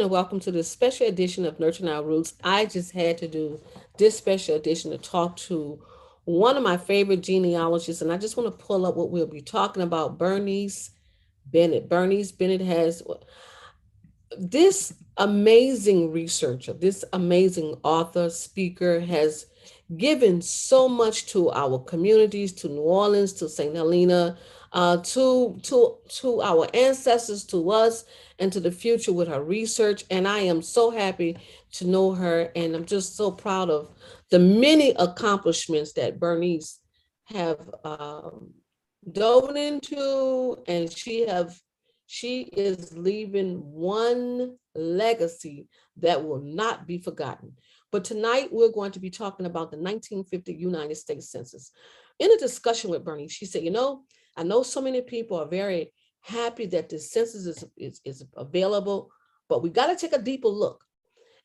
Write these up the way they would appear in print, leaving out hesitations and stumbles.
and welcome to this special edition of Nurturing Our Roots. I just had to do this special edition to talk to one of my favorite genealogists, and I just want to pull up what we'll be talking about, Bernice Bennett. Bernice Bennett has this amazing researcher, this amazing author, speaker, has given so much to our communities, to New Orleans, to St. Helena, to our ancestors, to us, and to the future with her research. And I am so happy to know her, and I'm just so proud of the many accomplishments that Bernice have dove into, and she is leaving one legacy that will not be forgotten. But tonight we're going to be talking about the 1950 United States Census. In a discussion with Bernie, she said, I know so many people are very happy that the census is available, but we got to take a deeper look.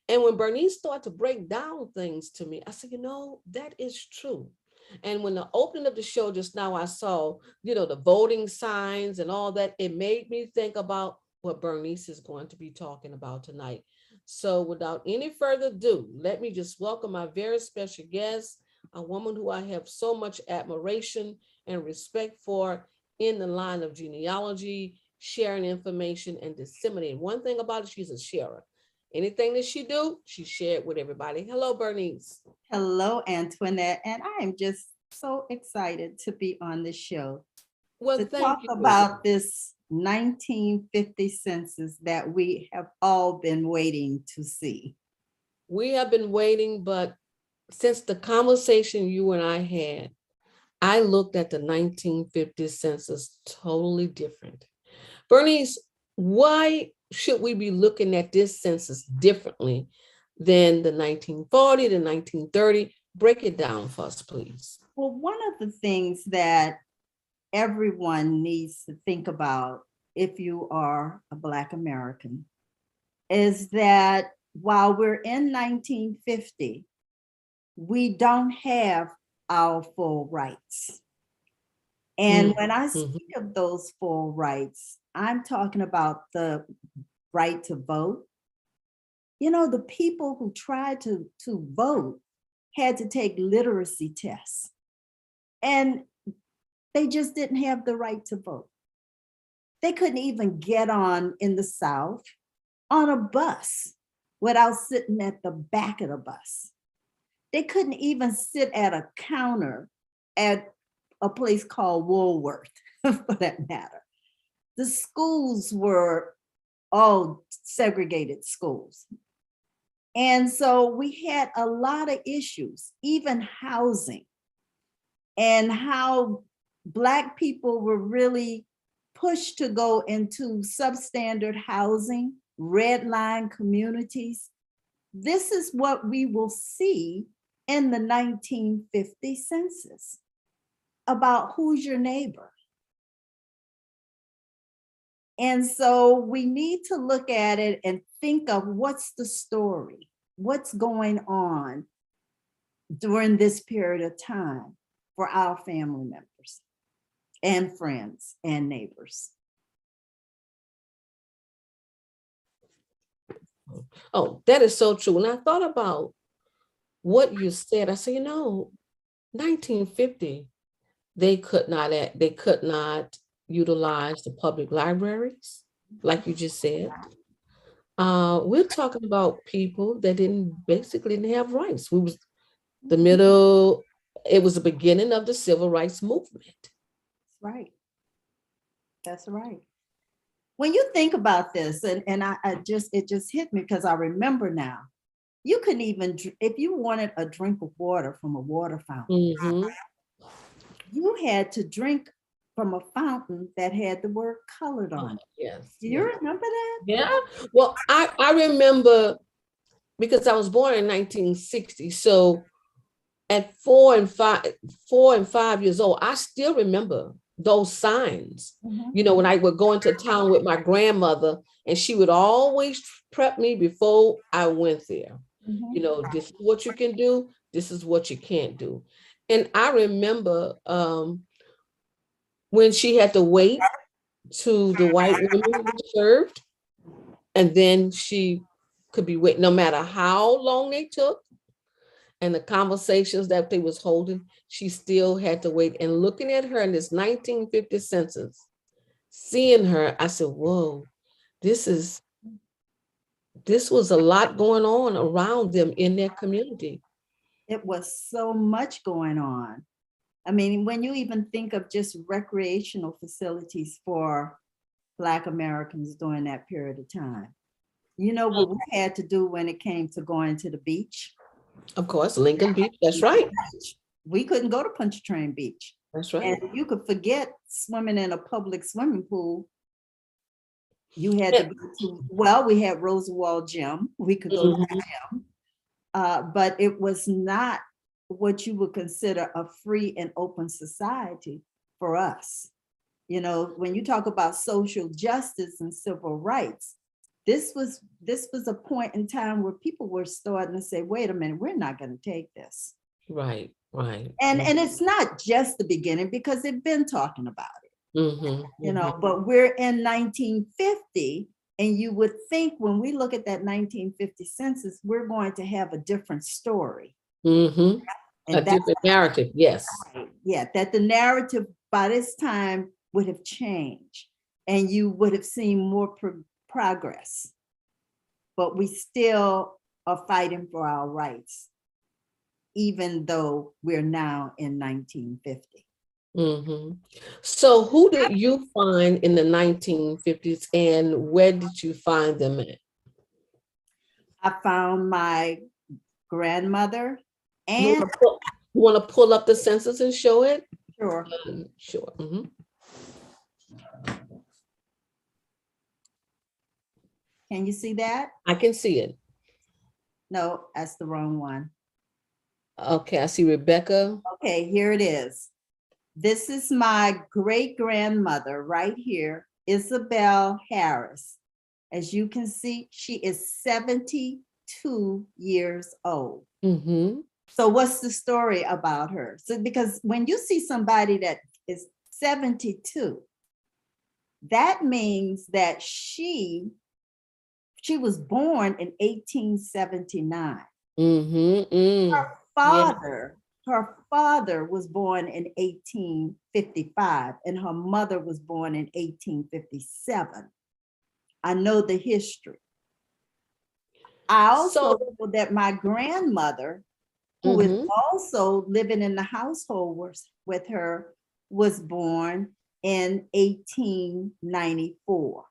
And when Bernice started to break down things to me, I said, that is true. And when the opening of the show just now, I saw, the voting signs and all that, it made me think about what Bernice is going to be talking about tonight. So without any further ado, let me just welcome my very special guest, a woman who I have so much admiration and respect for in the line of genealogy, sharing information and disseminating. One thing about it, she's a sharer. Anything that she do, she shared with everybody. Hello, Bernice. Hello, Antoinette, and I am just so excited to be on the show Well, to thank talk you. about this 1950 census that we have all been waiting to see. We have been waiting, but since the conversation you and I had, I looked at the 1950 census totally different. Bernice, why should we be looking at this census differently than the 1940, the 1930? Break it down for us, please. Well, one of the things that everyone needs to think about if you are a Black American is that while we're in 1950, we don't have our full rights. And when I speak of those full rights, I'm talking about the right to vote. The people who tried to vote had to take literacy tests, and they just didn't have the right to vote. They couldn't even get on in the South on a bus without sitting at the back of the bus. They couldn't even sit at a counter at a place called Woolworth, for that matter. The schools were all segregated schools. And so we had a lot of issues, even housing, and how Black people were really pushed to go into substandard housing, red line communities. This is what we will see in the 1950 census about who's your neighbor. And so we need to look at it and think of what's the story, what's going on during this period of time for our family members and friends and neighbors. Oh, that is so true. And I thought about what you said. I said, 1950, they could not utilize the public libraries, like you just said. We're talking about people that basically didn't have rights. It was the beginning of the civil rights movement. That's right. That's right. When you think about this, and it just hit me because I remember now, you couldn't even, if you wanted a drink of water from a water fountain, you had to drink from a fountain that had the word colored on it. Yes. Do you remember that? Yeah. Well, I remember because I was born in 1960. So at 4 and 5 years old, I still remember those signs. When I would go into town with my grandmother, and she would always prep me before I went there. This is what you can do. This is what you can't do. And I remember when she had to wait to the white women were served, and then she could be wait, no matter how long they took and the conversations that they was holding, she still had to wait. And looking at her in this 1950 census, seeing her, I said, whoa, this was a lot going on around them in their community. It was so much going on. I mean, when you even think of just recreational facilities for Black Americans during that period of time, you know what we had to do when it came to going to the beach? Of course, Lincoln Beach, that's right. We couldn't go to Pontchartrain Beach. That's right. And you could forget swimming in a public swimming pool. You had to go to, well, we had Roosevelt Gym. We could go to the gym. But it was not what you would consider a free and open society for us. You know, when you talk about social justice and civil rights, this was a point in time where people were starting to say, wait a minute, we're not going to take this. Right. And it's not just the beginning, because they've been talking about it. You know, but we're in 1950. And you would think when we look at that 1950 census, we're going to have a different story. And a different narrative, yes. Right. Yeah, that the narrative by this time would have changed and you would have seen more progress. But we still are fighting for our rights, even though we're now in 1950. So who did you find in the 1950s and where did you find them at? I found my grandmother and you want to pull up the census and show it? Sure. Sure. Can you see that? I can see it. No, that's the wrong one. Okay, I see Rebecca. Okay, here it is. This is my great-grandmother right here, Isabelle Harris. As you can see, she is 72 years old. So what's the story about her? So because when you see somebody that is 72, that means that she was born in 1879. Her father was born in 1855 and her mother was born in 1857. I know the history. I also know that my grandmother, who is also living in the household with her, was born in 1894.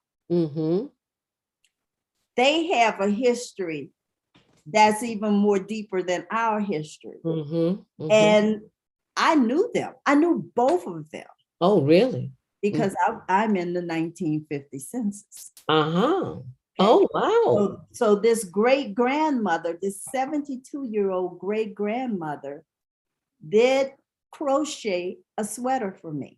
They have a history that's even more deeper than our history. And I knew them. I knew both of them. Oh, really? Because I'm in the 1950 census. Oh, wow. So this great-grandmother, this 72-year-old great-grandmother did crochet a sweater for me.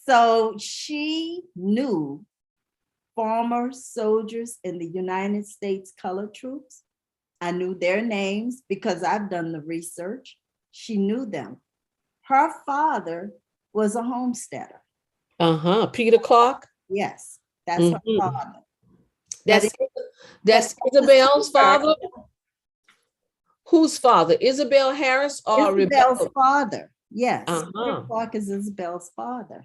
So she knew former soldiers in the United States colored troops. I knew their names because I've done the research. She knew them. Her father was a homesteader. Peter Clark? Yes, that's her father. That's Isabel's father? Whose father? Isabelle Harris or Isabel's Rebecca? father, yes. Peter Clark is Isabel's father.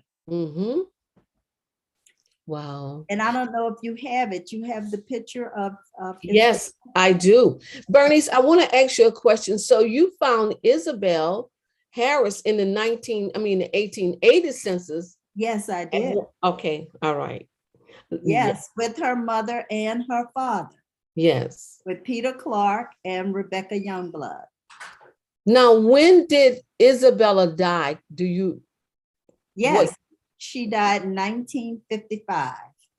Wow. And I don't know if you have it. You have the picture of yes, I do. Bernice, I want to ask you a question. So you found Isabelle Harris in the 1880 census. Yes, I did. Okay, all right. Yes, with her mother and her father. Yes. With Peter Clark and Rebecca Youngblood. Now, when did Isabella die? Yes, she died in 1955.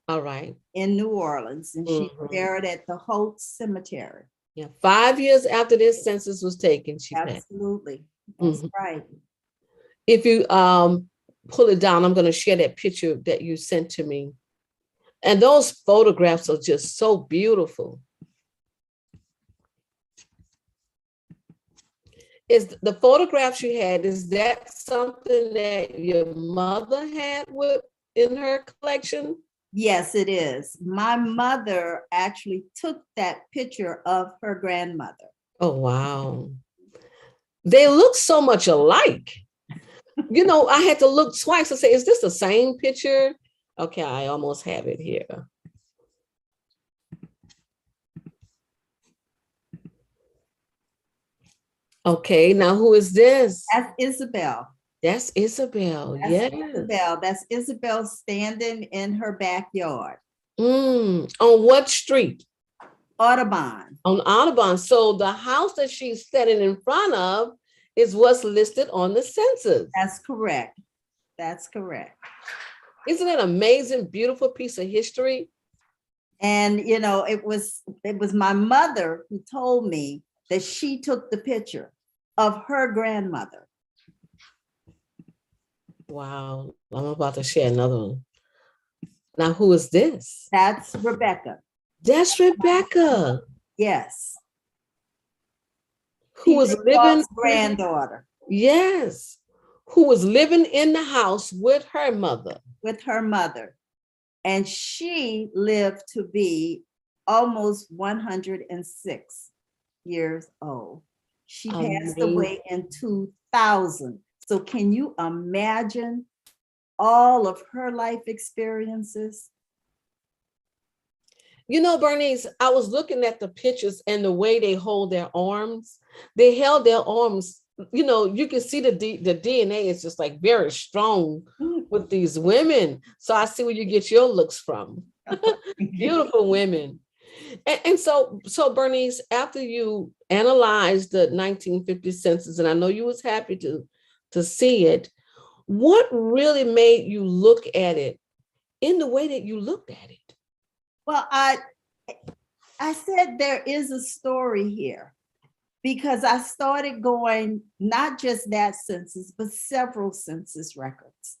All right. In New Orleans, and she's buried at the Holt Cemetery. Yeah, 5 years after this census was taken, she passed. Absolutely. That's right. If you pull it down, I'm going to share that picture that you sent to me. And those photographs are just so beautiful. Is the photographs you had, is that something that your mother had in her collection? Yes, it is. My mother actually took that picture of her grandmother. Oh, wow. They look so much alike. You know, I had to look twice to say, is this the same picture? Okay, I almost have it here. Okay, now who is this? That's Isabelle. That's Isabelle. That's Yes. Isabelle. That's Isabelle standing in her backyard. On what street? Audubon. On Audubon. So the house that she's standing in front of is what's listed on the census. That's correct. That's correct. Isn't it an amazing, beautiful piece of history? And you know, it was my mother who told me that she took the picture of her grandmother. Wow. I'm about to share another one. Now, who is this? That's Rebecca. That's Rebecca. Yes. Who was living granddaughter. Yes. Who was living in the house with her mother. With her mother. And she lived to be almost 106 years old. She passed away in 2000. So can you imagine all of her life experiences? You know, Bernice, I was looking at the pictures and the way they hold their arms. They held their arms, you know, you can see the DNA is just like very strong with these women. So I see where you get your looks from. Beautiful women. And so Bernice, after you analyzed the 1950 census, and I know you was happy to see it, what really made you look at it in the way that you looked at it? Well, I said there is a story here because I started going, not just that census, but several census records.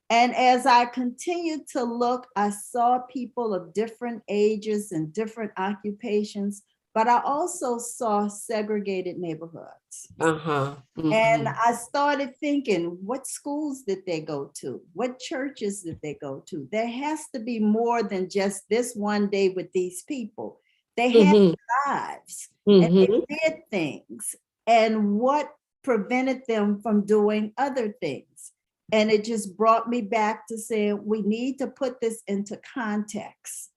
And as I continued to look, I saw people of different ages and different occupations, but I also saw segregated neighborhoods. And I started thinking, what schools did they go to? What churches did they go to? There has to be more than just this one day with these people. They had lives and they did things. And what prevented them from doing other things? And it just brought me back to saying, we need to put this into context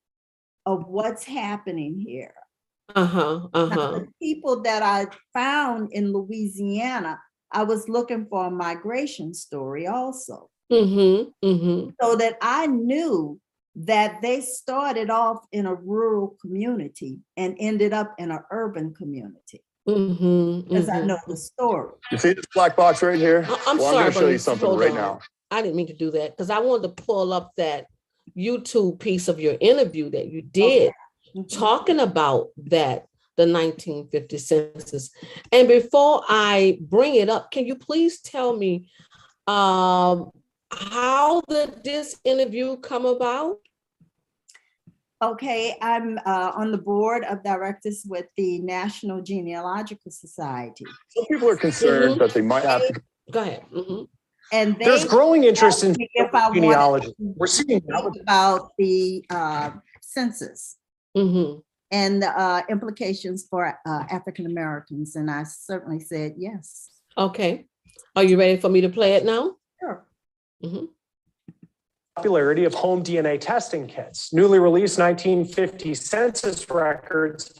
of what's happening here. Now, the people that I found in Louisiana, I was looking for a migration story also. So that I knew that they started off in a rural community and ended up in an urban community. Because I know the story. You see this black box right here? I'm sorry, I'm going to show you something right now. I didn't mean to do that because I wanted to pull up that YouTube piece of your interview that you did talking about that, the 1950 census. And before I bring it up, can you please tell me how did this interview come about? Okay, I'm on the board of directors with the National Genealogical Society. Some people are concerned that they might have to. Go ahead. And there's growing interest in genealogy. We're seeing about the census and the implications for African Americans, and I certainly said yes. Okay, are you ready for me to play it now? Sure. Popularity of home DNA testing kits. Newly released 1950 census records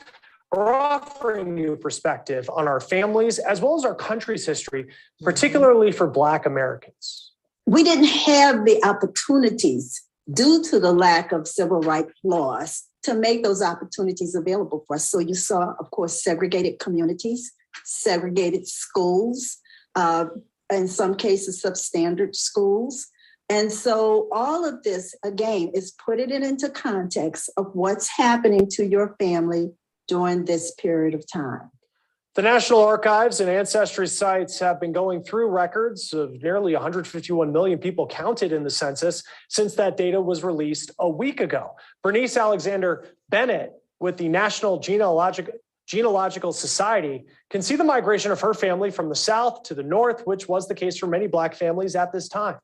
are offering new perspective on our families as well as our country's history, particularly for Black Americans. We didn't have the opportunities due to the lack of civil rights laws to make those opportunities available for us. So you saw, of course, segregated communities, segregated schools, in some cases, substandard schools. And so all of this, again, is putting it into context of what's happening to your family during this period of time. The National Archives and Ancestry sites have been going through records of nearly 151 million people counted in the census since that data was released a week ago. Bernice Alexander Bennett with the National Genealogical Society can see the migration of her family from the South to the North, which was the case for many Black families at this time.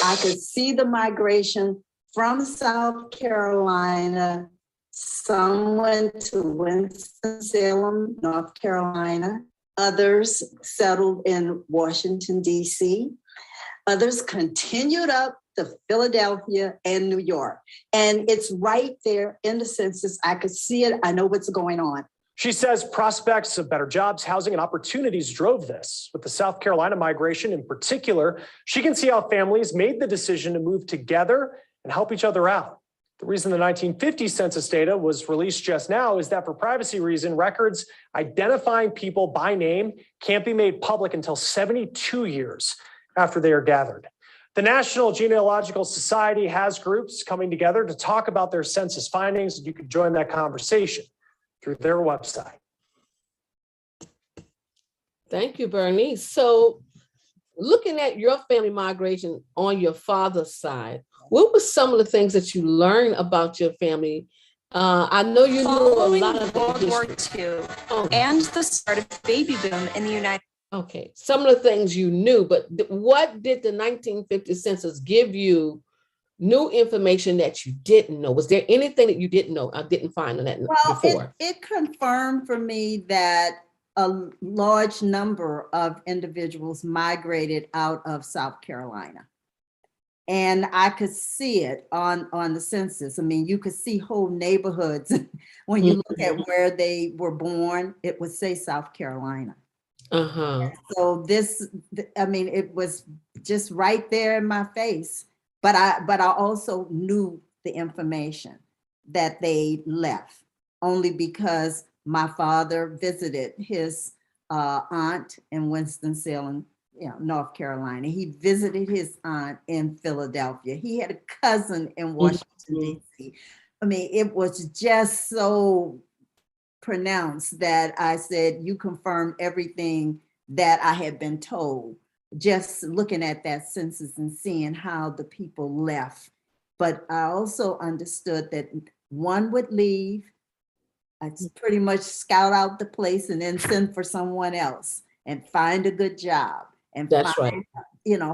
I could see the migration from South Carolina. Some went to Winston-Salem, North Carolina. Others settled in Washington, D.C. Others continued up to Philadelphia and New York. And it's right there in the census. I could see it. I know what's going on. She says prospects of better jobs, housing, and opportunities drove this. With the South Carolina migration in particular, she can see how families made the decision to move together and help each other out. The reason the 1950 census data was released just now is that for privacy reasons, records identifying people by name can't be made public until 72 years after they are gathered. The National Genealogical Society has groups coming together to talk about their census findings, and you can join that conversation through their website. Thank you, Bernice. So looking at your family migration on your father's side, what were some of the things that you learned about your family? I know you know a lot of World War II and the start of baby boom in the United States. Okay, some of the things you knew, but what did the 1950 census give you new information that you didn't know? Was there anything that you didn't know? I didn't find on that before. It confirmed for me that a large number of individuals migrated out of South Carolina. And I could see it on the census. I mean, you could see whole neighborhoods. When you look at where they were born, it would say South Carolina. So it was just right there in my face. But I also knew the information that they left, only because my father visited his aunt in Winston-Salem, North Carolina. He visited his aunt in Philadelphia. He had a cousin in Washington, D.C. I mean, it was just so pronounced that I said, you confirm everything that I had been told, just looking at that census and seeing how the people left. But I also understood that one would leave, I'd pretty much scout out the place and then send for someone else and find a good job and find,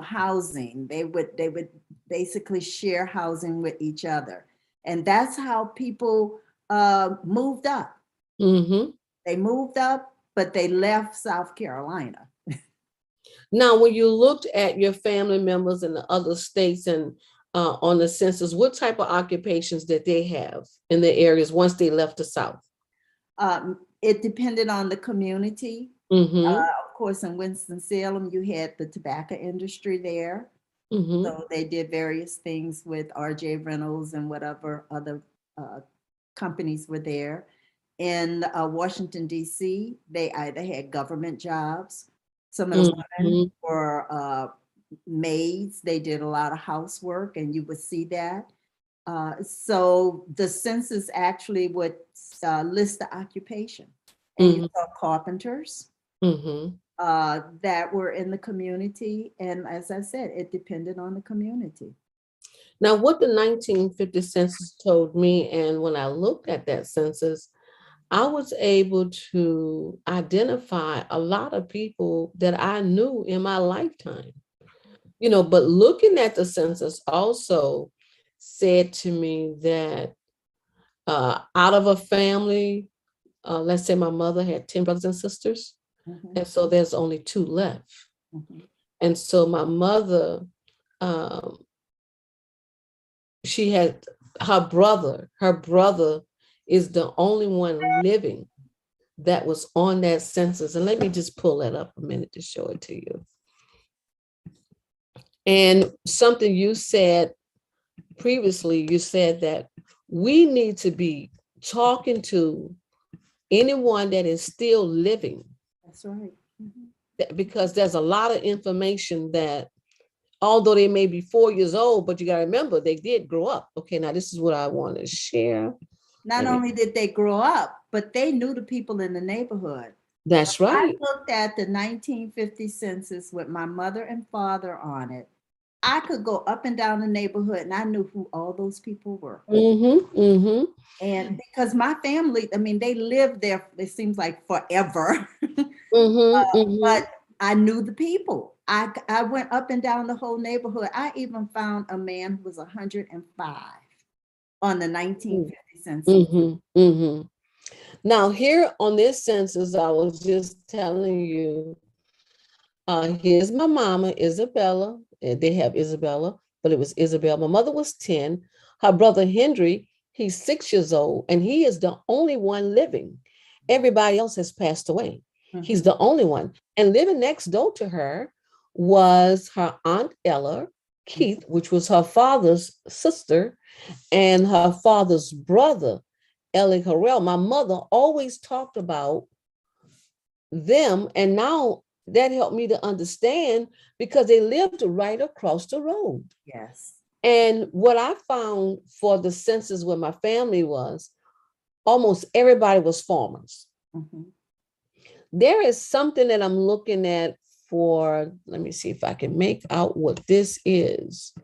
housing. They would basically share housing with each other. And that's how people moved up. They moved up, but they left South Carolina. Now, when you looked at your family members in the other states and on the census, what type of occupations did they have in the areas once they left the South? It depended on the community. Of course, in Winston-Salem, you had the tobacco industry there. So they did various things with RJ Reynolds and whatever other companies were there. In Washington, D.C., they either had government jobs. Some of the women were maids. They did a lot of housework, and you would see that. So the census actually would list the occupation. And you saw carpenters that were in the community. And as I said, it depended on the community. Now, what the 1950 census told me, and when I looked at that census, I was able to identify a lot of people that I knew in my lifetime. But looking at the census also said to me that out of a family, let's say my mother had 10 brothers and sisters, and so there's only 2 left. And so my mother, she had her brother is the only one living that was on that census. And let me just pull that up a minute to show it to you. And something you said previously, you said that we need to be talking to anyone that is still living. That's right. Because there's a lot of information that, although they may be 4 years old, but you got to remember they did grow up. Okay, now this is what I want to share. Not only did they grow up, but they knew the people in the neighborhood. That's right. I looked at the 1950 census with my mother and father on it. I could go up and down the neighborhood and I knew who all those people were. And because my family, I mean, they lived there, it seems like forever. But I knew the people. I went up and down the whole neighborhood. I even found a man who was 105 on the 1950 census. Mm-hmm. Mm-hmm. Now, here on this census, I was just telling you, here's my mama, Isabella. They have Isabella, but it was Isabel. My mother was 10. Her brother Henry, he's 6 years old, and he is the only one living. Everybody else has passed away. He's the only one. And living next door to her was her Aunt Ella Keith, which was her father's sister, and her father's brother, Ellie Harrell. My mother always talked about them, and now that helped me to understand because they lived right across the road. Yes. And what I found for the census where my family was, almost everybody was farmers. There is something that I'm looking at for, let me see if I can make out what this is,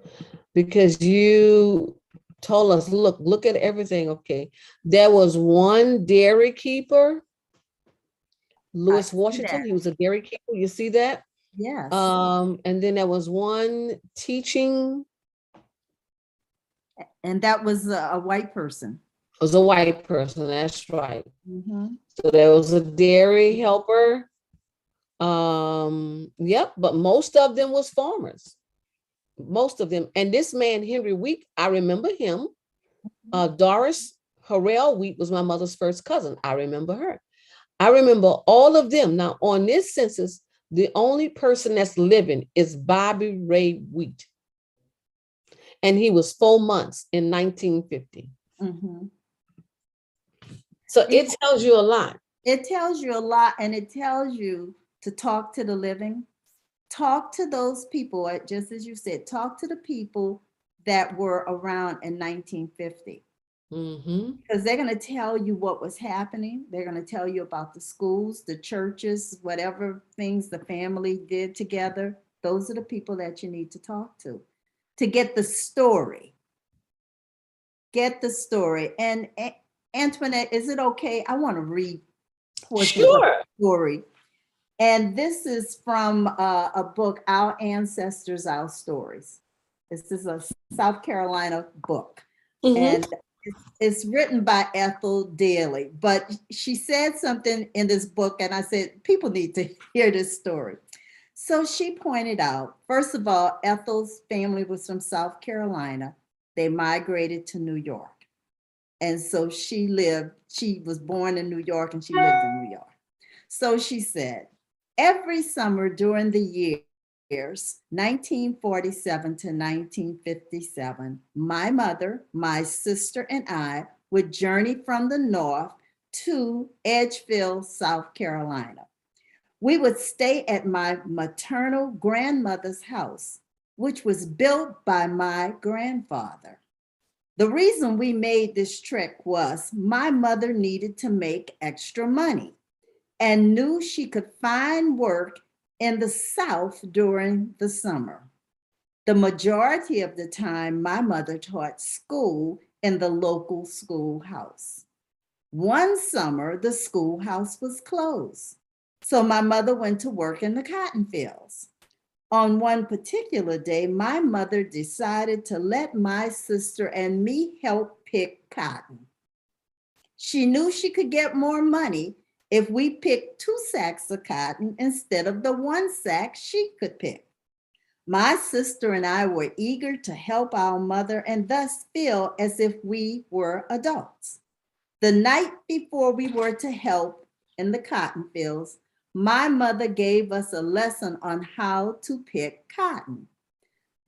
because you told us, look at everything. Okay. There was one dairy keeper, Lewis Washington. He was a dairy keeper. You see that? Yes. And then there was one teaching. And that was a white person. It was a white person. That's right. So there was a dairy helper. Yep, but most of them was farmers. Most of them. And this man, Henry Wheat, I remember him. Doris Harrell Wheat was my mother's first cousin. I remember her. I remember all of them. Now, on this census, the only person that's living is Bobby Ray Wheat. And he was 4 months in 1950. So it tells you a lot. It tells you a lot, and it tells you to talk to the living. Talk to those people, just as you said, talk to the people that were around in 1950. Because they're going to tell you what was happening. They're going to tell you about the schools, the churches, whatever things the family did together. Those are the people that you need to talk to get the story. Get the story. And Antoinette, is it okay? I want to read portions of the story. And this is from a book, Our Ancestors, Our Stories. This is a South Carolina book. And it's written by Ethel Daly. But she said something in this book, and I said, people need to hear this story. So she pointed out, first of all, Ethel's family was from South Carolina. They migrated to New York. And so she was born in New York and she lived in New York. So she said, every summer during the years 1947 to 1957, my mother, my sister, and I would journey from the north to Edgefield, South Carolina. We would stay at my maternal grandmother's house, which was built by my grandfather. The reason we made this trek was my mother needed to make extra money and knew she could find work in the South during the summer. The majority of the time, my mother taught school in the local schoolhouse. One summer, the schoolhouse was closed, so my mother went to work in the cotton fields. On one particular day, my mother decided to let my sister and me help pick cotton. She knew she could get more money if we picked 2 sacks of cotton instead of the 1 sack she could pick. My sister and I were eager to help our mother and thus feel as if we were adults. The night before we were to help in the cotton fields, my mother gave us a lesson on how to pick cotton.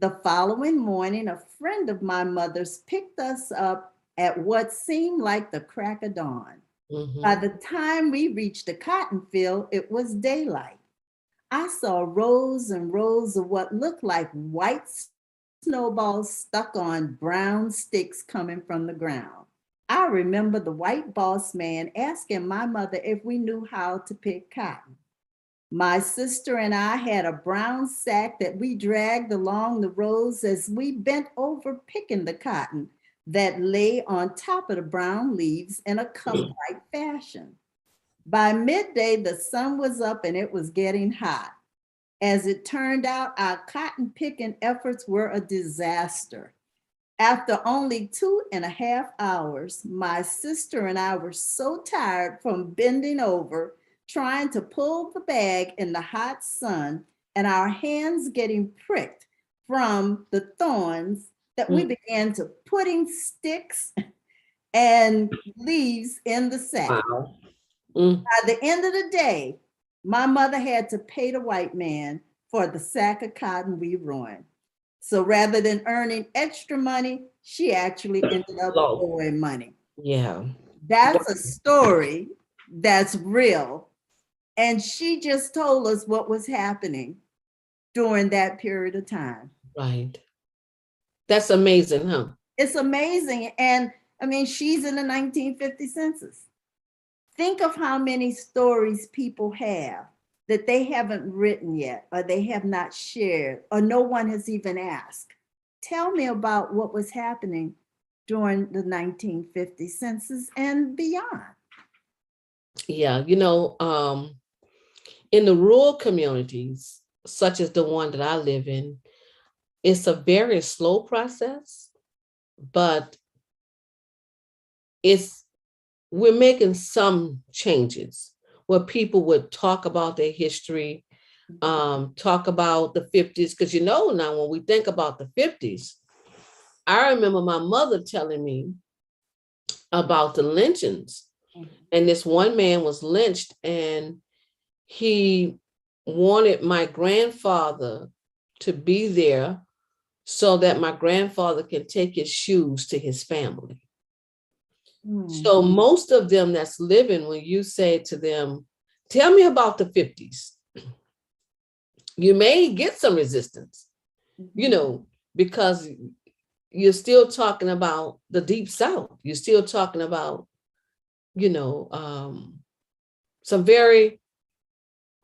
The following morning, a friend of my mother's picked us up at what seemed like the crack of dawn. By the time we reached the cotton field, it was daylight. I saw rows and rows of what looked like white snowballs stuck on brown sticks coming from the ground. I remember the white boss man asking my mother if we knew how to pick cotton. My sister and I had a brown sack that we dragged along the rows as we bent over picking the cotton that lay on top of the brown leaves in a cup-like fashion. By midday, the sun was up and it was getting hot. As it turned out, our cotton picking efforts were a disaster. After only 2.5 hours, my sister and I were so tired from bending over, trying to pull the bag in the hot sun, and our hands getting pricked from the thorns that we began to putting sticks and leaves in the sack. Wow. Mm. By the end of the day, my mother had to pay the white man for the sack of cotton we ruined. So rather than earning extra money, she actually ended up Low. owing money. Yeah. That's a story that's real. And she just told us what was happening during that period of time. Right. That's amazing, huh? It's amazing. And I mean, she's in the 1950 census. Think of how many stories people have that they haven't written yet, or they have not shared, or no one has even asked. Tell me about what was happening during the 1950 census and beyond. Yeah, in the rural communities, such as the one that I live in, it's a very slow process, but we're making some changes where people would talk about their history, talk about the 50s, because now when we think about the 50s, I remember my mother telling me about the lynchings. And this one man was lynched, and he wanted my grandfather to be there so that my grandfather can take his shoes to his family. So most of them that's living, when you say to them, tell me about the 50s, you may get some resistance, because you're still talking about the Deep South. You're still talking about, some very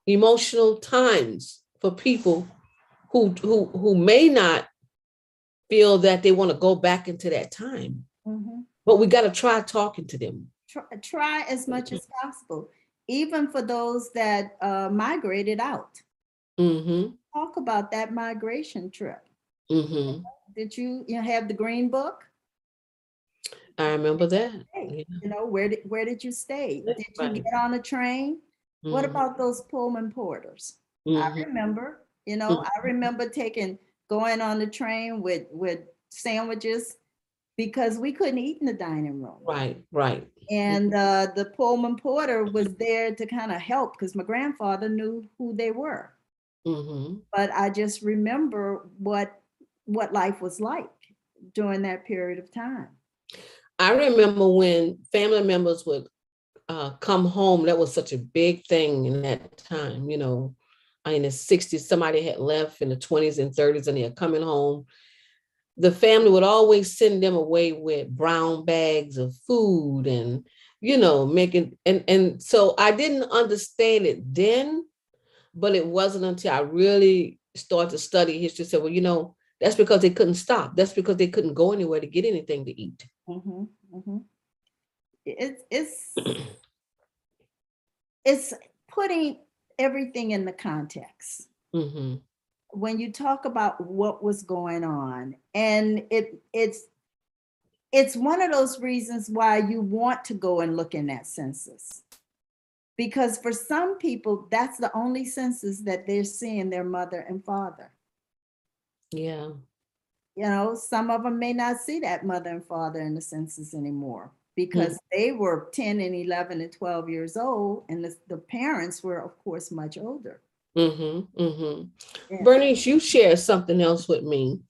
emotional times for people who may not feel that they want to go back into that time. But we got to try talking to them. Try as much as possible, even for those that migrated out. Talk about that migration trip. Did you have the Green Book? I remember that. Yeah. Where did you stay? Did you get on a train? What about those Pullman porters? I remember, I remember going on the train with sandwiches because we couldn't eat in the dining room. Right. And the Pullman porter was there to kind of help because my grandfather knew who they were. But I just remember what life was like during that period of time. I remember when family members would come home. That was such a big thing in that time. In the 60s, somebody had left in the 20s and 30s, and they're coming home. The family would always send them away with brown bags of food and, making, and so I didn't understand it then, but it wasn't until I really started to study history, said, well, that's because they couldn't stop. That's because they couldn't go anywhere to get anything to eat. It's putting everything in the context. When you talk about what was going on, and it's one of those reasons why you want to go and look in that census, because for some people that's the only census that they're seeing their mother and father. Yeah. Some of them may not see that mother and father in the census anymore because they were 10 and 11 and 12 years old, and the parents were, of course, much older. Yeah. Bernice, you shared something else with me,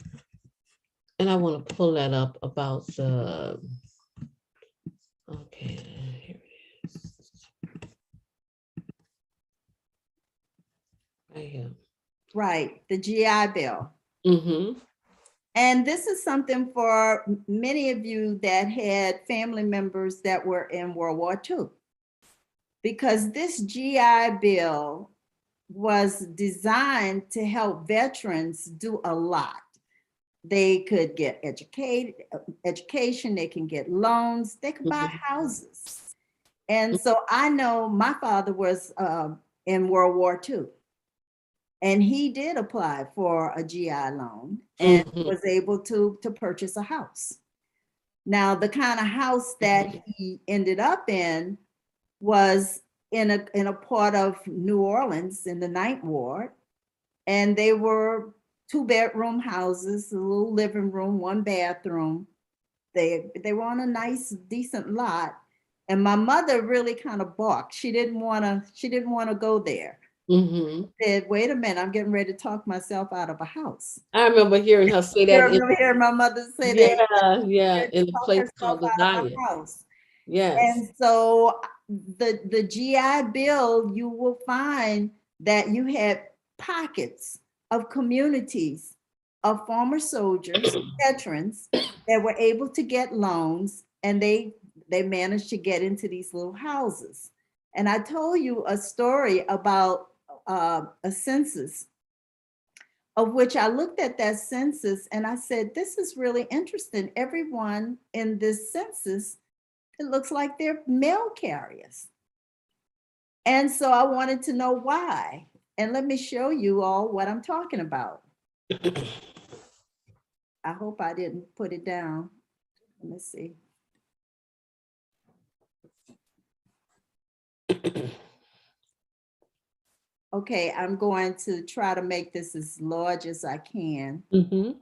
and I want to pull that up about the, okay, here it is. Right here. Right, the GI Bill. And this is something for many of you that had family members that were in World War II, because this GI Bill was designed to help veterans do a lot. They could get education, they can get loans, they could buy houses. And so I know my father was in World War II. And he did apply for a GI loan and Mhm. was able to purchase a house. Now, the kind of house that he ended up in was in a part of New Orleans in the Ninth Ward. And they were 2-bedroom houses, a little living room, 1 bathroom. They were on a nice, decent lot. And my mother really kind of balked. She didn't want to go there. Mhm. Said, wait a minute, I'm getting ready to talk myself out of a house. I remember hearing her say You that. remember hearing my mother say that? Yeah, in a Talk place herself called out of Desire. a house. Yes. And so the GI Bill, you will find that you had pockets of communities of former soldiers, veterans that were able to get loans, and they managed to get into these little houses. And I told you a story about a census, of which I looked at that census and I said, this is really interesting. Everyone in this census, it looks like they're mail carriers. And so I wanted to know why. And let me show you all what I'm talking about. I hope I didn't put it down. Let me see. Okay, I'm going to try to make this as large as I can. Mhm.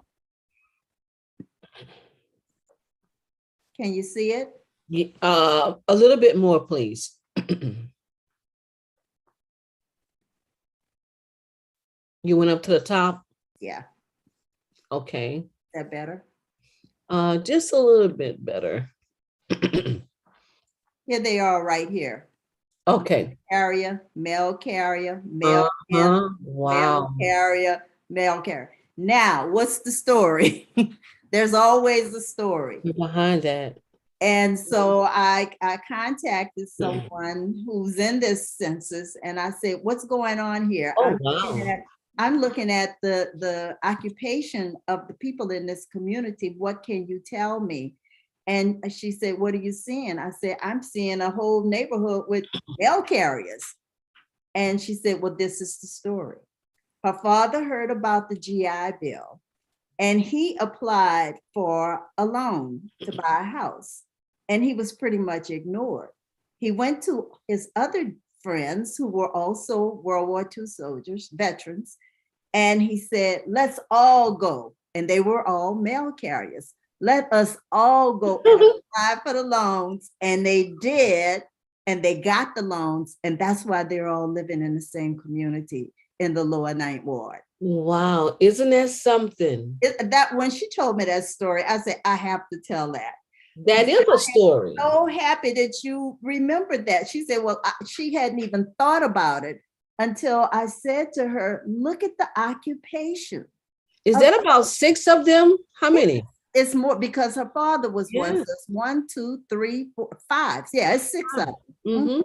Can you see it? A little bit more, please. You went up to the top. Yeah, Okay. is that better? Just a little bit better. Here they are right here. Okay. Mail carrier, mail handler, Wow. mail carrier. Now, what's the story? There's always a story. Behind that. And so I contacted someone who's in this census and I said, what's going on here? Oh, wow. I'm looking at the occupation of the people in this community. What can you tell me? And she said, what are you seeing? I said, I'm seeing a whole neighborhood with mail carriers. And she said, well, this is the story. Her father heard about the GI Bill and he applied for a loan to buy a house. And he was pretty much ignored. He went to his other friends who were also World War II soldiers, veterans, and he said, let's all go. And they were all mail carriers. Let us all go and apply for the loans. And they did, and they got the loans. And that's why they're all living in the same community in the lower Ninth Ward. Wow. Isn't that something? That when she told me that story, I said, I have to tell that. That is a story. So happy that you remembered that. She said, well, she hadn't even thought about it until I said to her, look at the occupation. Is that about 6 of them? How many? It's more because her father was one. Yeah. So it's 1, 2, 3, 4, 5. Yeah, it's 6 of them. Mhm.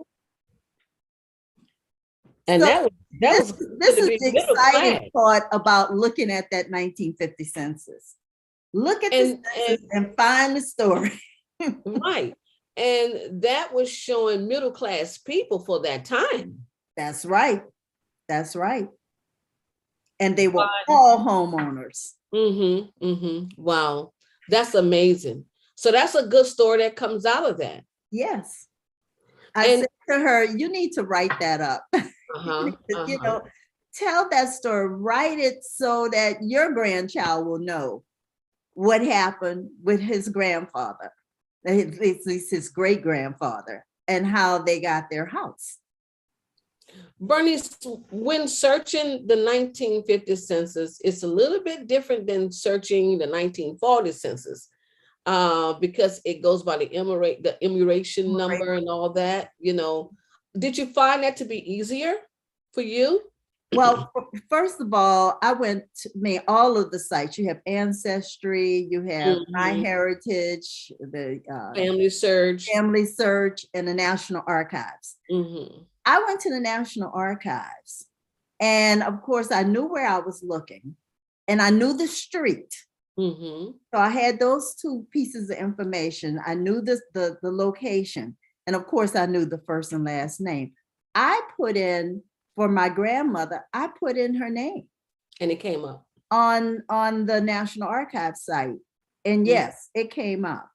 And So this is the exciting part about looking at that 1950 census. Look at the census and find the story. Right. And that was showing middle class people for that time. That's right. That's right. And they were all homeowners. Mm-hmm. Mm-hmm. Wow. That's amazing. So that's a good story that comes out of that. Yes. I said to her, you need to write that up. You know, tell that story, write it so that your grandchild will know what happened with his grandfather, at least his great grandfather, and how they got their house. Bernice, when searching the 1950 census, it's a little bit different than searching the 1940 census because it goes by the immigration number and all that, you know. Did you find that to be easier for you? Well, first of all, I went to all of the sites. You have Ancestry, you have My Heritage, the Family Search, and the National Archives. I went to the National Archives, and of course, I knew where I was looking, and I knew the street. So I had those 2 pieces of information. I knew the location, and of course, I knew the first and last name. I put in for my grandmother, I put in her name And it came up. on the National Archives site. And yes, it came up.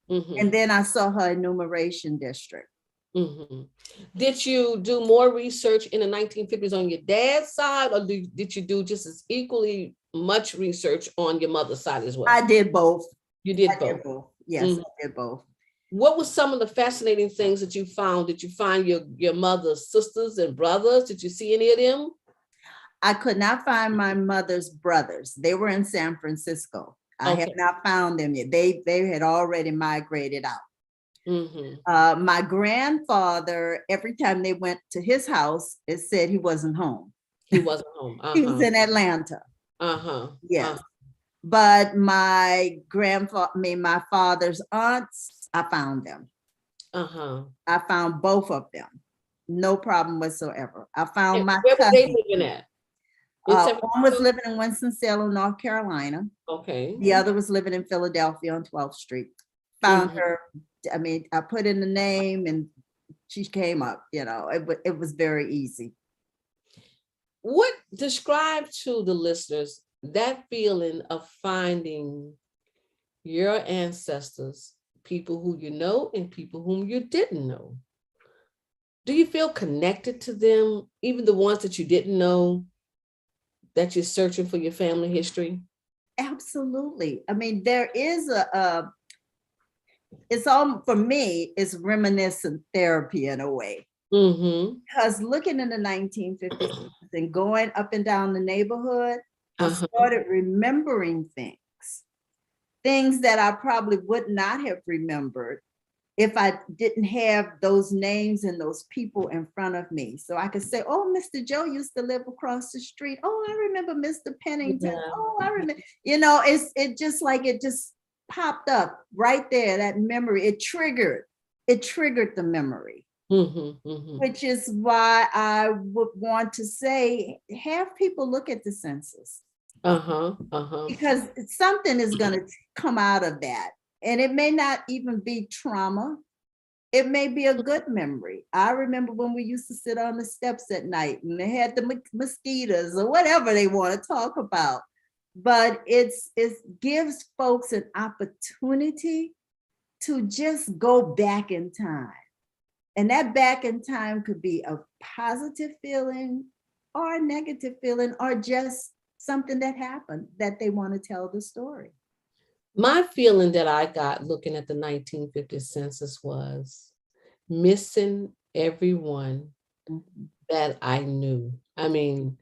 And then I saw her enumeration district. Did you do more research in the 1950s on your dad's side, or did you do just as equally much research on your mother's side as well? I did both. You did I both. did both. Yes, I did both. What were some of the fascinating things that you found? Did you find your mother's sisters and brothers? Did you see any of them? I could not find my mother's brothers. They were in San Francisco. I have not found them yet. They had already migrated out. My grandfather, every time they went to his house, it said he wasn't home. He wasn't home. He was in Atlanta. Yes. But my father's aunts, I found them. I found both of them. No problem whatsoever. I found my where cousin. were they living at? One was living in Winston-Salem, North Carolina. Okay. The other was living in Philadelphia on 12th Street. Found her. I mean, I put in the name and she came up, you know, it was very easy. What describe to the listeners that feeling of finding your ancestors, people who you know and people whom you didn't know? Do you feel connected to them, even the ones that you didn't know, that you're searching for your family history? Absolutely. I mean, there is it's all, for me, it's reminiscent therapy in a way. Because looking in the 1950s and going up and down the neighborhood, I started remembering things that I probably would not have remembered if I didn't have those names and those people in front of me. So I could say, oh, Mr. Joe used to live across the street. Oh, I remember Mr. Pennington. Oh, I remember, you know, it just popped up right there, that memory. It triggered the memory. Which is why I would want to say, have people look at the census. Because something is going to come out of that. And it may not even be trauma. It may be a good memory. I remember when we used to sit on the steps at night and they had the mosquitoes or whatever they want to talk about. But it gives folks an opportunity to just go back in time. And that back in time could be a positive feeling or a negative feeling or just something that happened that they want to tell the story. My feeling that I got looking at the 1950 census was missing everyone that I knew. I mean,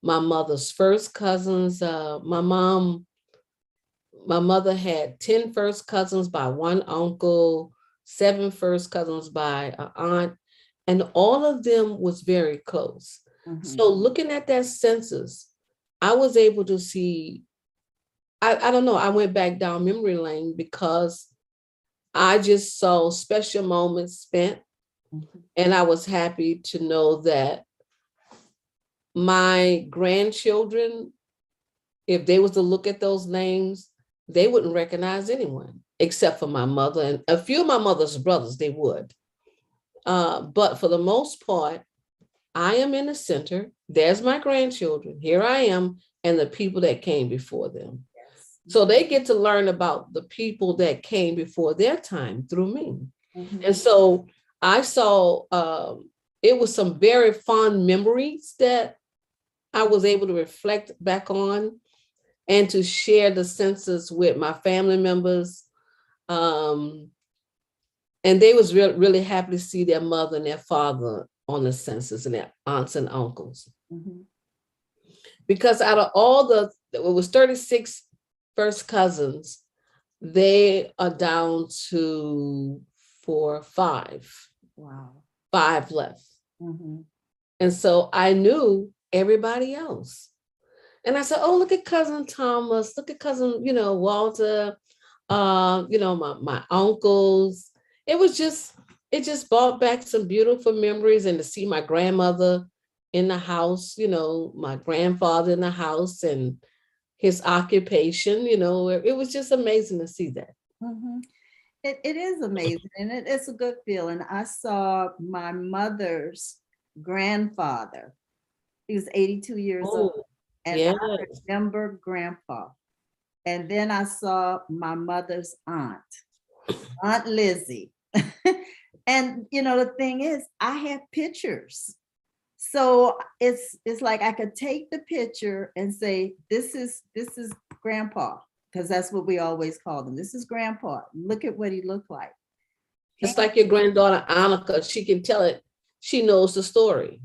my mother's first cousins, my mother had 10 first cousins by one uncle, 7 first cousins by an aunt, and all of them was very close. So looking at that census, I was able to see, I don't know, I went back down memory lane because I just saw special moments spent, and I was happy to know that my grandchildren, if they was to look at those names, they wouldn't recognize anyone except for my mother and a few of my mother's brothers, they would. But for the most part, I am in the center. There's my grandchildren. Here I am, and the people that came before them. So they get to learn about the people that came before their time through me. And so I saw, it was some very fond memories that I was able to reflect back on and to share the census with my family members. And they was really happy to see their mother and their father on the census and their aunts and uncles. Because out of all it was 36 first cousins, they are down to 4 or 5. Wow. 5 left. And so I knew everybody else. And I said, oh, look at cousin Thomas, look at cousin, Walter, my uncles. It just brought back some beautiful memories, and to see my grandmother in the house, my grandfather in the house and his occupation, it was just amazing to see that. It is amazing, and it's a good feeling. I saw my mother's grandfather He was 82 years old. Oh, And yes. I remember Grandpa. And then I saw my mother's aunt, Aunt Lizzie. And you know, the thing is, I have pictures. So it's like I could take the picture and say, this is Grandpa, because that's what we always call them. This is Grandpa. Look at what he looked like. It's like your granddaughter Annika. She can tell it. She knows the story.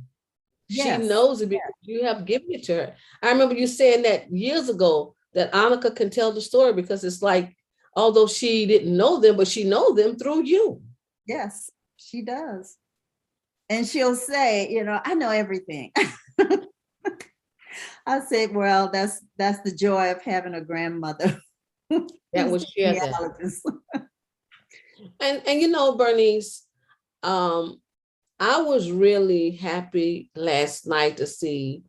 She Yes, knows it because you have given it to her. I remember you saying that years ago, that Annika can tell the story because it's like, although she didn't know them, but she knows them through you. yes, she does. And she'll say, you know, I know everything. I said, well, that's the joy of having a grandmother. That was share that. Genealogist. And you know, Bernice, I was really happy last night to see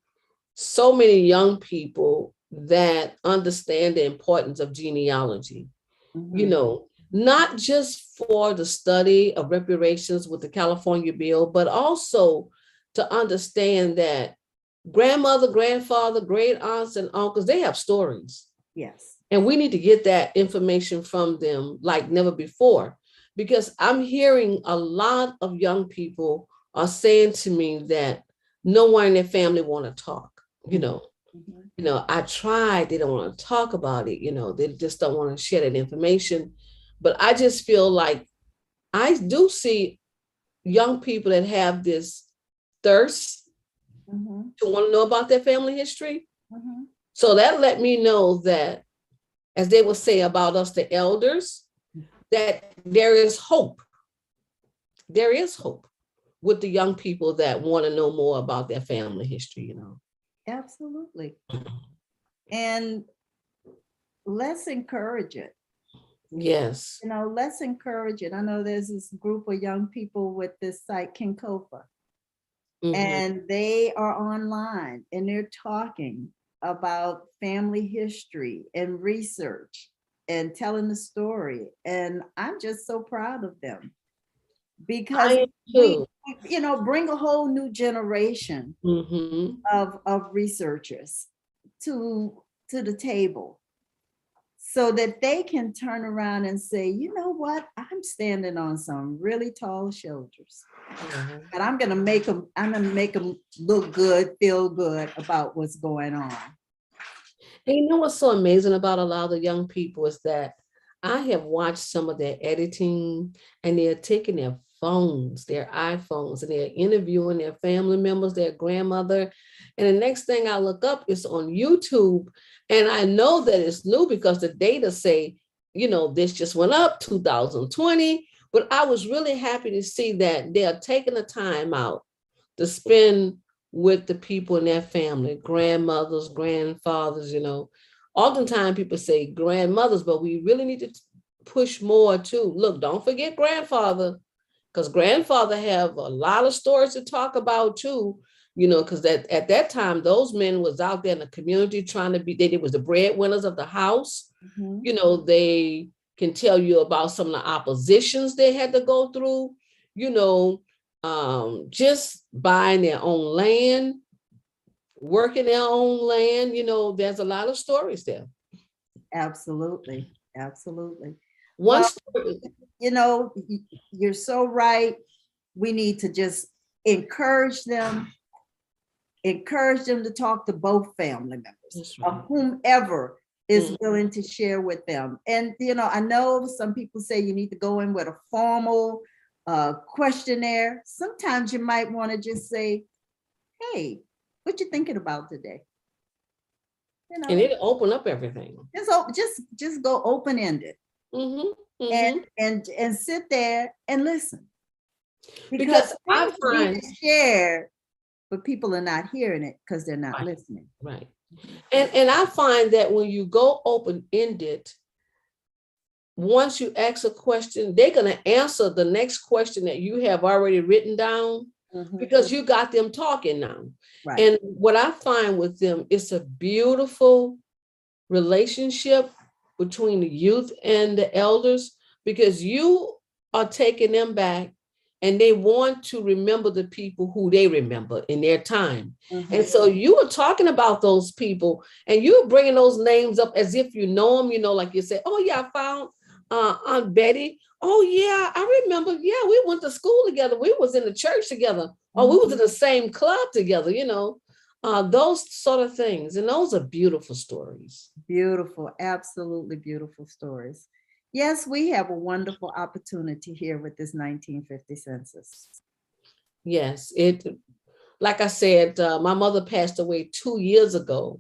so many young people that understand the importance of genealogy. You know, not just for the study of reparations with the California bill, but also to understand that grandmother, grandfather, great aunts and uncles, they have stories. Yes. And we need to get that information from them like never before, because I'm hearing a lot of young people are saying to me that no one in their family want to talk, you know. You know, I tried, they don't want to talk about it, you know, they just don't want to share that information. But I just feel like I do see young people that have this thirst to want to know about their family history. So that let me know that, as they will say about us, the elders, that there is hope. There is hope with the young people that want to know more about their family history, you know. Absolutely. And let's encourage it. Yes. You know, let's encourage it. I know there's this group of young people with this site, Kinkofa, and they are online and they're talking about family history and research and telling the story. And I'm just so proud of them because we, you know, bring a whole new generation of researchers to the table, so that they can turn around and say, you know what, I'm standing on some really tall shoulders. And I'm gonna make them look good, feel good about what's going on. And you know what's so amazing about a lot of the young people is that I have watched some of their editing, and they're taking their phones, their iPhones, and they're interviewing their family members, their grandmother. And the next thing I look up is on YouTube. And I know that it's new because the data say, you know, this just went up 2020. But I was really happy to see that they are taking the time out to spend with the people in their family, grandmothers, grandfathers, you know. Oftentimes people say grandmothers, but we really need to push more too. Look, don't forget grandfather, because grandfather have a lot of stories to talk about too, you know, because at that time, those men was out there in the community trying to be, they was the breadwinners of the house. You know, they can tell you about some of the oppositions they had to go through, you know, just buying their own land, working their own land, you know, there's a lot of stories there. Absolutely, absolutely. One well, story, you know, you're so right. We need to just encourage them to talk to both family members, of whomever is willing to share with them. And, you know, I know some people say you need to go in with a formal questionnaire. Sometimes you might want to just say, hey, what you thinking about today? You know, and it'll open up everything. Just go open-ended. And sit there and listen. Because I find share, but people are not hearing it because they're not listening. Right. And I find that when you go open-ended, once you ask a question, they're going to answer the next question that you have already written down because you got them talking now. Right. And what I find with them, it's a beautiful relationship between the youth and the elders, because you are taking them back and they want to remember the people who they remember in their time. Mhm. And so you were talking about those people, and you were bringing those names up as if you know them, like you said, oh yeah, I found Aunt Betty. Oh yeah, I remember. Yeah, we went to school together. We was in the church together. Oh, we was in the same club together, those sort of things. And those are beautiful stories. Beautiful, absolutely beautiful stories. Yes, we have a wonderful opportunity here with this 1950 census. Yes, like I said, my mother passed away 2 years ago.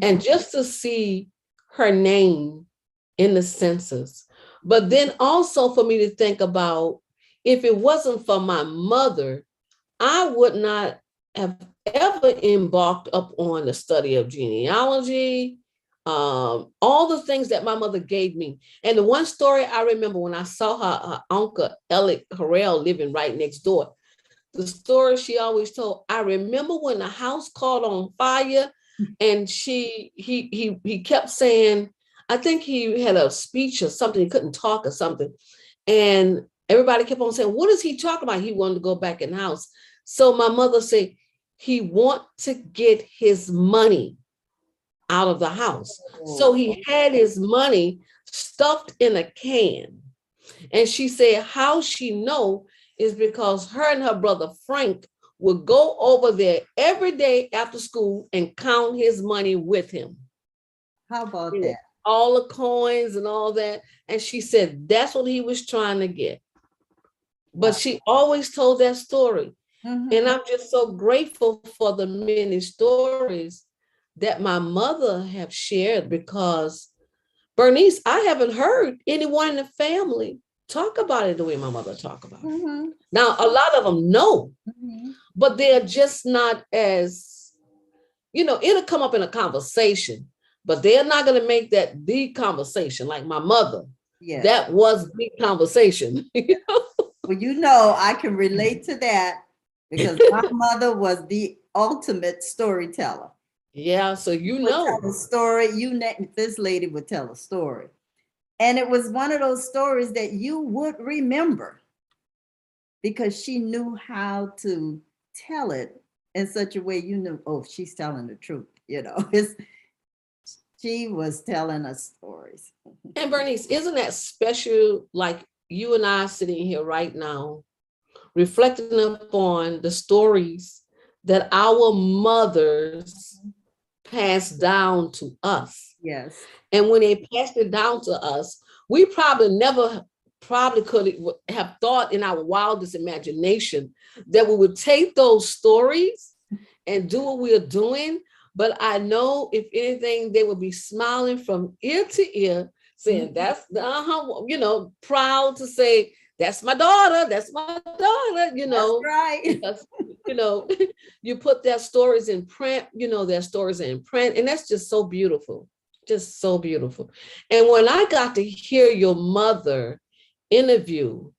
And just to see her name in the census, but then also for me to think about, if it wasn't for my mother, I would not have ever embarked up on the study of genealogy, all the things that my mother gave me. And the one story I remember when I saw her uncle, Elliot Harrell, living right next door, the story she always told, I remember when the house caught on fire and he kept saying, I think he had a speech or something, he couldn't talk or something. And everybody kept on saying, what is he talking about? He wanted to go back in the house. So my mother said, he want to get his money out of the house. So he had his money stuffed in a can. And she said, how she know is because her and her brother Frank would go over there every day after school and count his money with him. How about that? All the coins and all that. And she said, that's what he was trying to get. But she always told that story. And I'm just so grateful for the many stories that my mother have shared, because Bernice, I haven't heard anyone in the family talk about it the way my mother talked about it. Now, a lot of them know, but they're just not as, it'll come up in a conversation, but they're not going to make that the conversation like my mother. Yeah. That was the conversation. Well, I can relate to that because my mother was the ultimate storyteller. Yeah, so tell a story. This lady would tell a story. And it was one of those stories that you would remember because she knew how to tell it in such a way you knew, oh, she's telling the truth. She was telling us stories. And Bernice, isn't that special? Like you and I sitting here right now, reflecting upon the stories that our mothers passed down to us. Yes. And when they passed it down to us, we probably could have thought in our wildest imagination that we would take those stories and do what we're doing. But I know if anything, they would be smiling from ear to ear, saying that's proud to say, that's my daughter, that's my daughter, That's right. Because, you put their stories in print, their stories are in print, and that's just so beautiful. Just so beautiful. And when I got to hear your mother interview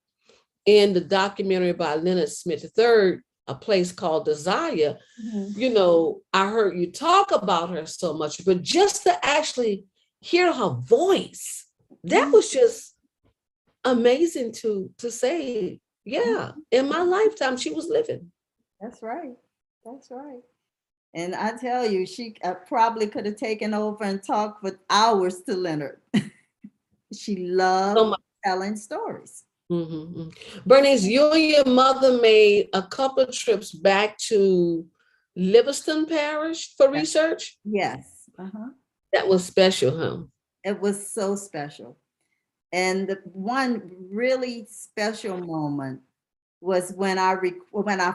in the documentary by Leonard Smith III, A Place Called Desire, I heard you talk about her so much, but just to actually hear her voice, that was just amazing to say, yeah, in my lifetime, she was living. That's right. That's right. And I tell you, she probably could have taken over and talked for hours to Leonard. She loved telling stories. Mm-hmm. Bernice, you and your mother made a couple of trips back to Livingston Parish for research? Yes. That was special, huh? It was so special. And the one really special moment was when I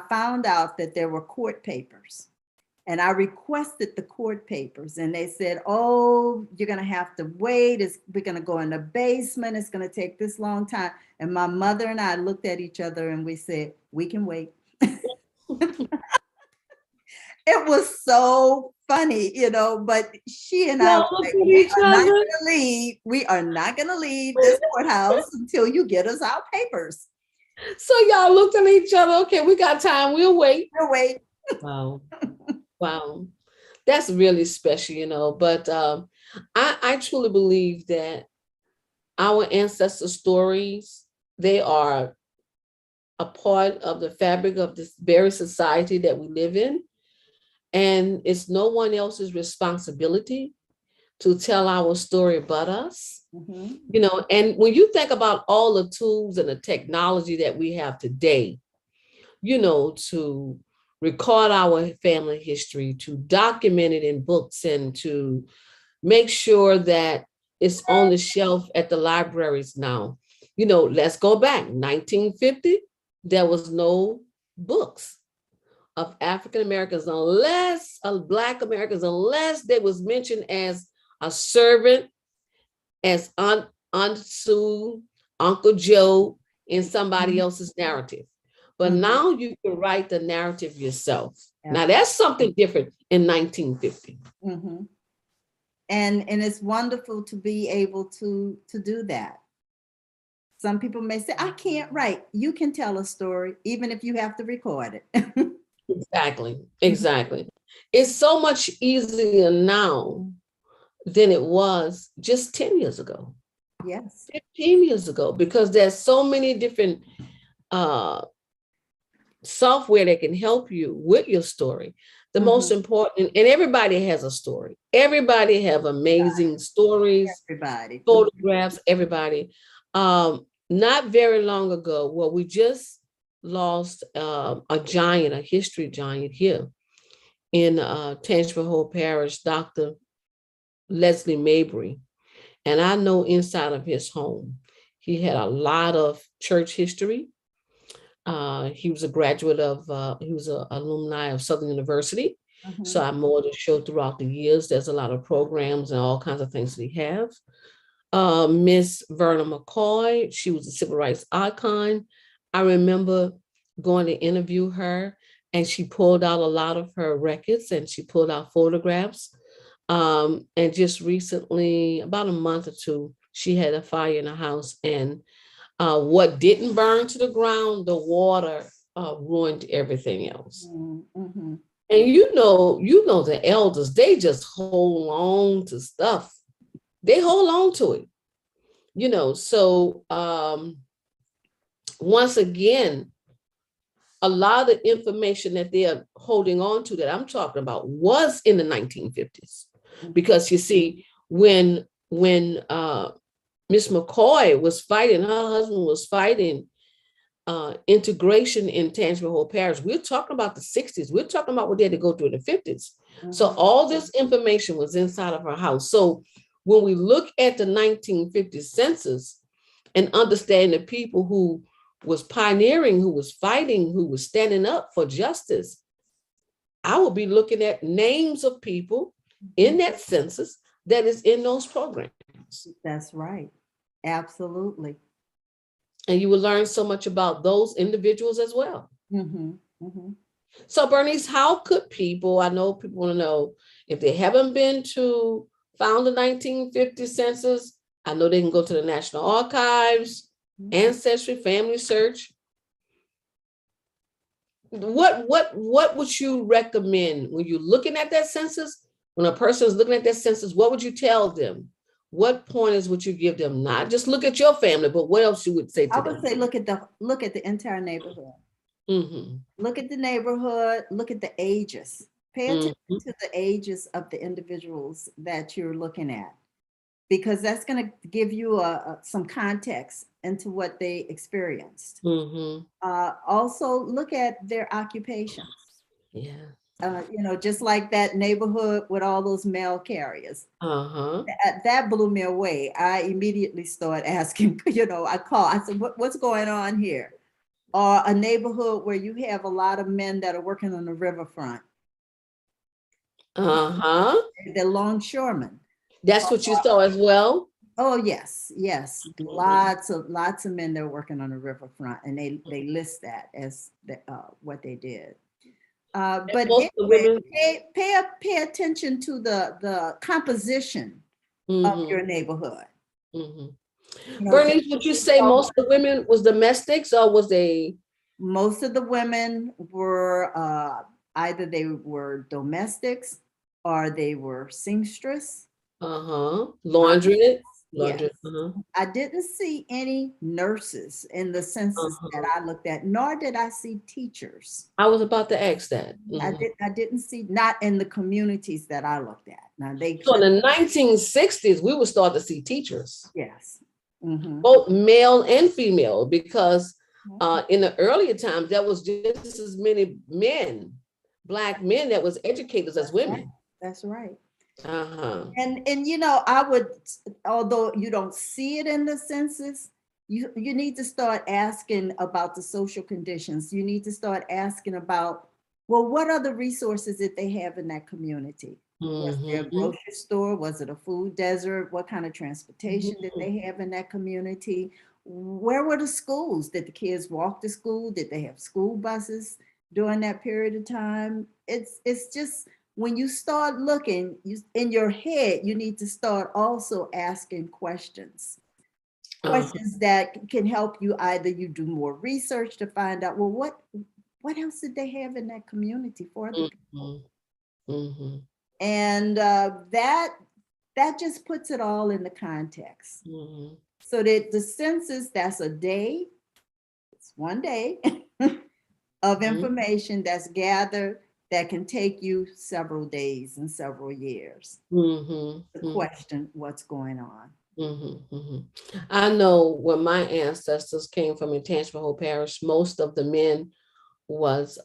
found out that there were court papers. And I requested the court papers, and they said, oh, you're going to have to wait. We're going to go in the basement. It's going to take this long time. And my mother and I looked at each other and we said, we can wait. It was so funny, but she and I were like, we are not going to leave this courthouse until you get us our papers. So y'all looked at each other. Okay, we got time. We'll wait. We'll wait. Wow. Wow, that's really special, but I truly believe that our ancestor stories, they are a part of the fabric of this very society that we live in. And it's no one else's responsibility to tell our story but us. Mhm. You know, and when you think about all the tools and the technology that we have today, you know, to record our family history, to document it in books, and to make sure that it's on the shelf at the libraries now. You know, let's go back. 1950, there was no books of African Americans, unless of Black Americans, unless they was mentioned as a servant, as Aunt Sue, Uncle Joe in somebody else's narrative. But Mhm. now you can write the narrative yourself. Now Yeah. that's something different in 1950. Mhm. And it's wonderful to be able to do that. Some people may say, I can't write. You can tell a story, even if you have to record it. Exactly, exactly. It's so much easier now than it was just 10 years ago, Yes. 15 years ago, because there's so many different uh, software that can help you with your story. The most important, and everybody has a story. Everybody have amazing stories, Everybody. photographs, everybody. Not very long ago, well, we just lost a giant, a history giant here in Tangipahoa Parish, Dr. Leslie Mabry. And I know inside of his home, he had a lot of church history. He was a graduate of, he was an alumni of Southern University. So I more to show throughout the years. There's a lot of programs and all kinds of things that he have. Miss Verna McCoy, she was a civil rights icon. I remember going to interview her, and she pulled out a lot of her records and she pulled out photographs. And just recently, about a month or two, she had a fire in her house, and what didn't burn to the ground, the water ruined everything else. Mhm. And you know the elders, they just hold on to stuff. They hold on to it, you know. So once again, a lot of information that they're holding on to that I'm talking about was in the 1950s. Because you see, when Miss McCoy was fighting, her husband was fighting integration in Tangipahoa Parish. We're talking about the 60s. We're talking about what they had to go through in the 50s. So all this information was inside of her house. So when we look at the 1950 census and understand the people who was pioneering, who was fighting, who was standing up for justice, I will be looking at names of people in that census that is in those programs. That's right. Absolutely. And you will learn so much about those individuals as well. Mhm. Mhm. So Bernice, how could people, I know people want to know, if they haven't been to found the 1950 census, I know they can go to the National Archives, Ancestry, Family Search. What would you recommend when you're looking at that census? When a person is looking at that census, what would you tell them? What pointers would you give them? Not just look at your family, but what else you would say to I them? would say look at the entire neighborhood. Mm-hmm. Look at the neighborhood, look at the ages. Pay attention to the ages of the individuals that you're looking at, because that's going to give you some context into what they experienced. Mm-hmm. Also, look at their occupations. Yeah. Just like that neighborhood with all those mail carriers. Uh-huh. That blew me away. I immediately started asking, I said, what's going on here? Or a neighborhood where you have a lot of men that are working on the riverfront. Uh-huh. They're longshoremen. That's what you saw as well? Oh, yes. Lots of men that are working on the riverfront, and they list that as what they did. But anyway, pay attention to the composition of your neighborhood. Bernice, would you say most of the women was domestics, or was they? Most of the women were either they were domestics or they were seamstress. Laundry. Yes. Uh-huh. I didn't see any nurses in the census that I looked at, nor did I see teachers. I was about to ask that. I didn't see, not in the communities that I looked at. Now they So could, in the 1960s, we would start to see teachers, yes. Mhm. both male and female, because in the earlier times, there was just as many men, Black men, that was educators as women. That's right. Uh-huh. And you know, I would, although you don't see it in the census, you need to start asking about the social conditions. You need to start asking about, well, what other resources did they have in that community? Was there a grocery store? Was it a food desert? What kind of transportation did they have in that community? Where were the schools? Did the kids walk to school? Did they have school buses during that period of time? It's just, when you start looking, in your head, you need to start also asking questions. Questions that can help you, either you do more research to find out, well, what else did they have in that community for the people? And that just puts it all in the context. So that the census, that's a day, it's one day of information that's gathered that can take you several days and several years to question what's going on. I know when my ancestors came from Intangible Parish, most of the men was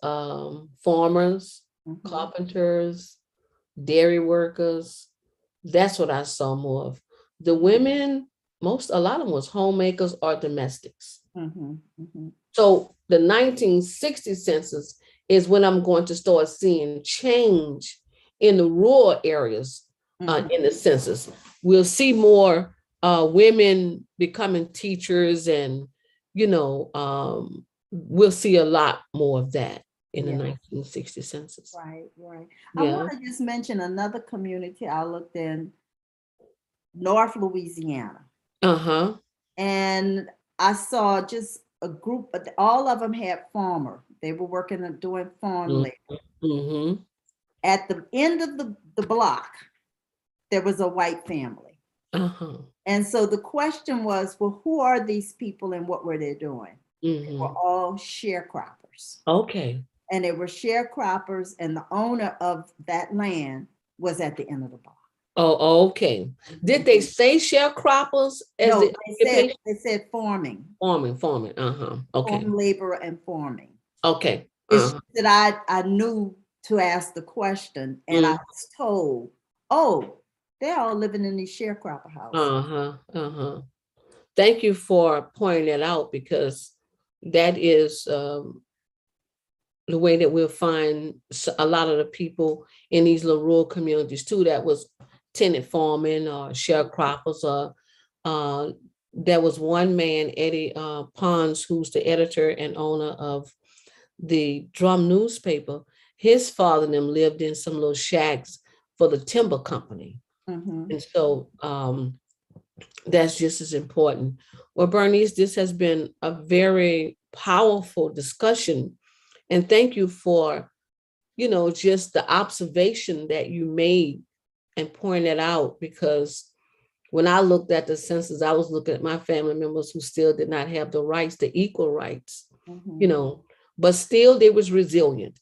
farmers, carpenters, dairy workers. That's what I saw more of. The women, a lot of them was homemakers or domestics. So the 1960 census is when I'm going to start seeing change in the rural areas in the census. We'll see more women becoming teachers, and we'll see a lot more of that in the 1960 census. Right. Yeah. I want to just mention another community I looked in, North Louisiana. And I saw just a group, all of them had farmer. They were working and doing farm labor. At the end of the block, there was a white family. And so the question was, well, who are these people and what were they doing? They were all sharecroppers. Okay. And they were sharecroppers, and the owner of that land was at the end of the block. Oh, okay. Did they say sharecroppers? No, they said farming. Farming. Okay. Farm labor and farming. Okay. It's that I knew to ask the question, and I was told, oh, they're all living in these sharecropper houses. Thank you for pointing that out, because that is the way that we'll find a lot of the people in these little rural communities too, that was tenant farming or sharecroppers. There was one man, Eddie Pons, who's the editor and owner of the Drum newspaper. His father and them lived in some little shacks for the timber company. And so that's just as important. Well, Bernice, this has been a very powerful discussion. And thank you for, just the observation that you made and pointing it out, because when I looked at the census, I was looking at my family members who still did not have the rights, the equal rights, but still they was resilient.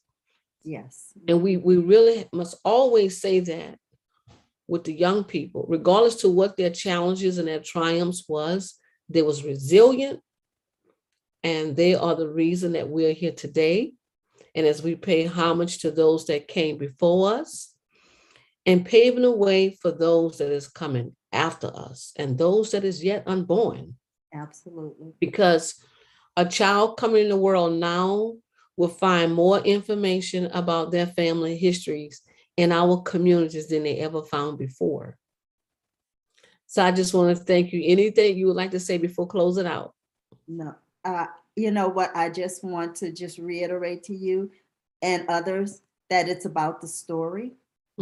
Yes. And we really must always say that with the young people, regardless to what their challenges and their triumphs was, they was resilient, and they are the reason that we're here today. And as we pay homage to those that came before us, and paving the way for those that is coming after us and those that is yet unborn. Absolutely. Because a child coming in the world now will find more information about their family histories in our communities than they ever found before. So I just want to thank you. Anything you would like to say before closing out? No, you know what? I just want to reiterate to you and others that it's about the story.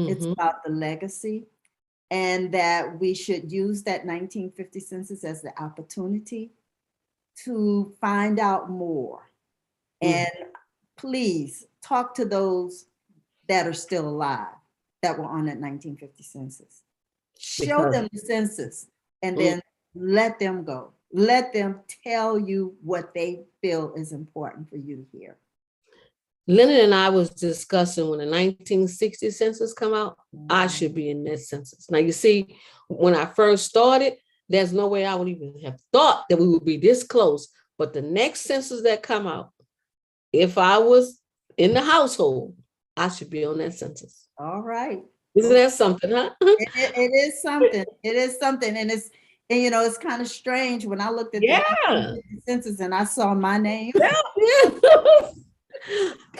It's about the legacy, and that we should use that 1950 census as the opportunity to find out more. And please talk to those that are still alive that were on that 1950 census. Show them the census. and then let them go. Let them tell you what they feel is important for you to hear. Leonard and I was discussing when the 1960 census come out, I should be in that census. Now, you see, when I first started, there's no way I would even have thought that we would be this close. But the next census that come out, if I was in the household, I should be on that census. All right. Isn't that something, huh? It is something. It is something. And it's kind of strange when I looked at the 1950 census and I saw my name. Yeah.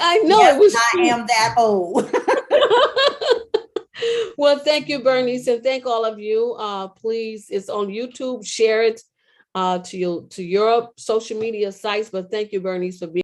I know Yes, it was. I am that old. Well, thank you, Bernice, and thank all of you. Please, it's on YouTube. Share it to your social media sites. But thank you, Bernice, for being